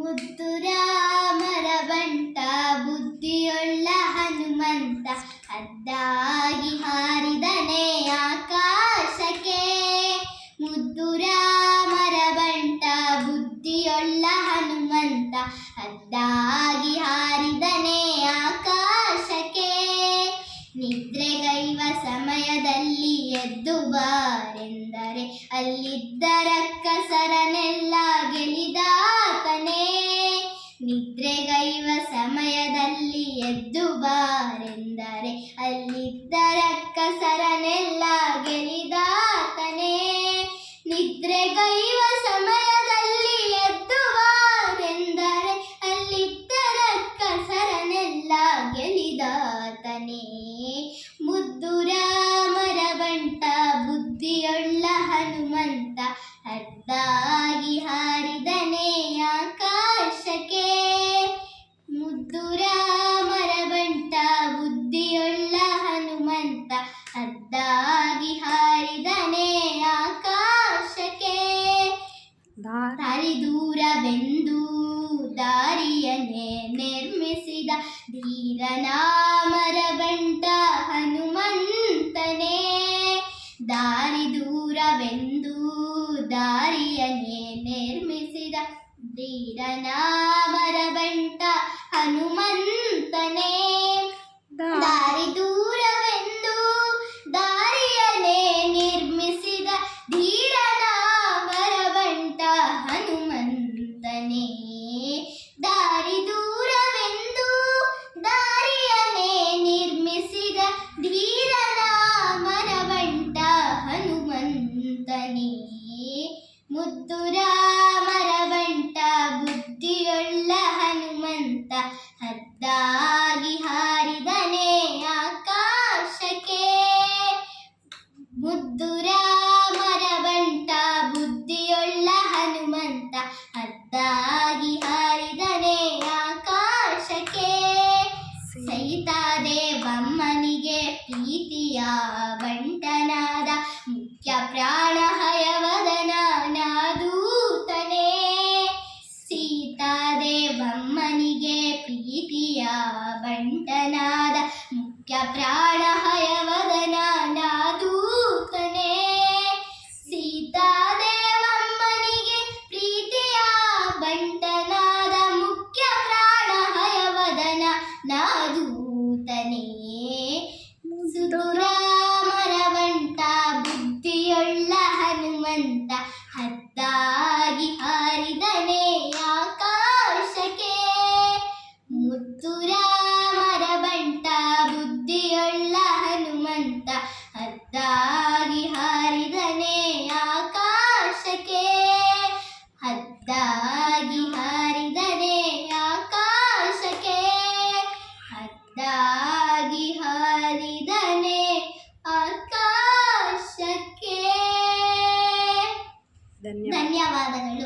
ಮುದ್ದು ರಾಮರ ಬಂಟ ಬುದ್ಧಿಯುಳ್ಳ ಹನುಮಂತ ಹದ್ದಾಗಿ ಹಾರಿದನೆ ಆಕಾಶಕ್ಕೆ. ಮುದ್ದು ರಾಮರ ಬಂಟ ಬುದ್ಧಿಯುಳ್ಳ ಹನುಮಂತ ಹದ್ದಾಗಿ ಹಾರಿದನೆ ಆಕಾಶಕ್ಕೆ. ನಿದ್ರೆಗೈವ ಸಮಯದಲ್ಲಿ ಎದ್ದು ಬಾರೆಂದರೆ ಅಲ್ಲಿದ್ದ ರಕ್ಕಸರನೆಲ್ಲ ಗೆಲಿದಾತನೇ. ನಿದ್ರೆಗೈವ ಸಮಯದಲ್ಲಿ ಎದ್ದು ಬಾರೆಂದರೆ ಅಲ್ಲಿದ್ದ ರಕ್ಕಸರನೆಲ್ಲ ಗೆಲಿದಾತನೇ. ನಿದ್ರೆಗೈವ ಸಮಯದಲ್ಲಿ ಎದ್ದು ಬಾರೆಂದರೆ ಅಲ್ಲಿದ್ದ ರಕ್ಕಸರನೆಲ್ಲ ಗೆಲಿದಾತನೇ. ಮುದ್ದು ರಾಮರ ಬಂಟ ಬುದ್ಧಿಯುಳ್ಳ ಹನುಮಂತ ಹದ್ದಾಗಿ ಹಾರಿದನೆ ಆಕಾಶಕ್ಕೆ. ಮುದ್ದು ರಾಮರ ಬಂಟ ಬುದ್ಧಿಯುಳ್ಳ ಹನುಮಂತ ಹದ್ದಾಗಿ ಹಾರಿದನೆ ಆಕಾಶಕ್ಕೆ. ದಾರಿ ದೂರವೆಂದು ದಾರಿಯನ್ನೇ ನಿರ್ಮಿಸಿದ ಧೀರನಾಮರ ಬಂಟ ಹನುಮಂತನೇ. ದಾರಿ ದೂರವೆಂದು ದಾರಿಯನ್ನೇ ನಿರ್ಮಿಸಿದ ಧೀರನಾಮರ ಬಂಟ ಹನುಮಂತನೇ. ದಾರಿ ದೂರವೆಂದು ದಾರಿಯನ್ನೇ ನಿರ್ಮಿಸಿದ ಧೀರನಾಮರ ಬಂಟ ಹನುಮಂತನೇ. ದಾರಿ ದೂರವೆಂದು ದಾರಿಯನ್ನೇ ನಿರ್ಮಿಸಿದ ಧೀರನಾಮರ ಬಂಟ ಹನುಮಂತನೇ. ಮುದ್ದು ರಾಮರ ಬಂಟ ಬುದ್ಧಿಯುಳ್ಳ ಹನುಮಂತ ಹದ್ದಾಗಿ ಹಾರಿದನೆ ಆಕಾಶಕ್ಕೆ. ಮುದ್ದು ರಾಮರ ಬಂಟ ಬುದ್ಧಿಯುಳ್ಳ ಹನುಮಂತ ಹದ್ದಾಗಿ ಹಾರಿದನೆ ಆಕಾಶಕ್ಕೆ. ಸೈತಾದೇವಮ್ಮನಿಗೆ ಪ್ರೀತಿಯ ಬಂಟನಾದ ಮುಖ್ಯ ಪ್ರಾಣ ಹಯವದನ ನಾದೂತನೇ. ಸೀತಾದೇವಮ್ಮನಿಗೆ ಪ್ರೀತಿಯ ಬಂಟನಾದ ಮುಖ್ಯ ಪ್ರಾಣ ಹಯವದನ ನಾದೂತನೇ. ಸೀತಾದೇವಮ್ಮನಿಗೆ ಪ್ರೀತಿಯ ಬಂಟನಾದ ಮುಖ್ಯ ಪ್ರಾಣ ಹಯವದನ ನಾದೂತನೇ. ಮುದ್ದು ರಾಮರ ಬಂಟ ಬುದ್ಧಿಯುಳ್ಳ ಹನುಮಂತ ಹದ್ದಾಗಿ ಹಾರಿದನೆ ಆಕಾಶಕ್ಕೆ. ಮುದ್ದು ರಾಮರ ಬಂಟ ಬುದ್ಧಿಯುಳ್ಳ ಹನುಮಂತ ಹದ್ದಾಗಿ ಹಾರಿದನೆ ಆಕಾಶಕ್ಕೆ. ಹದ್ದಾಗಿ ಹಾರಿದನೆ ಆಕಾಶಕ್ಕೆ. ಹದ್ದಾಗಿ ಹಾರಿದನೆ ಆಕಾಶಕ್ಕೆ. ಧನ್ಯವಾದಗಳು.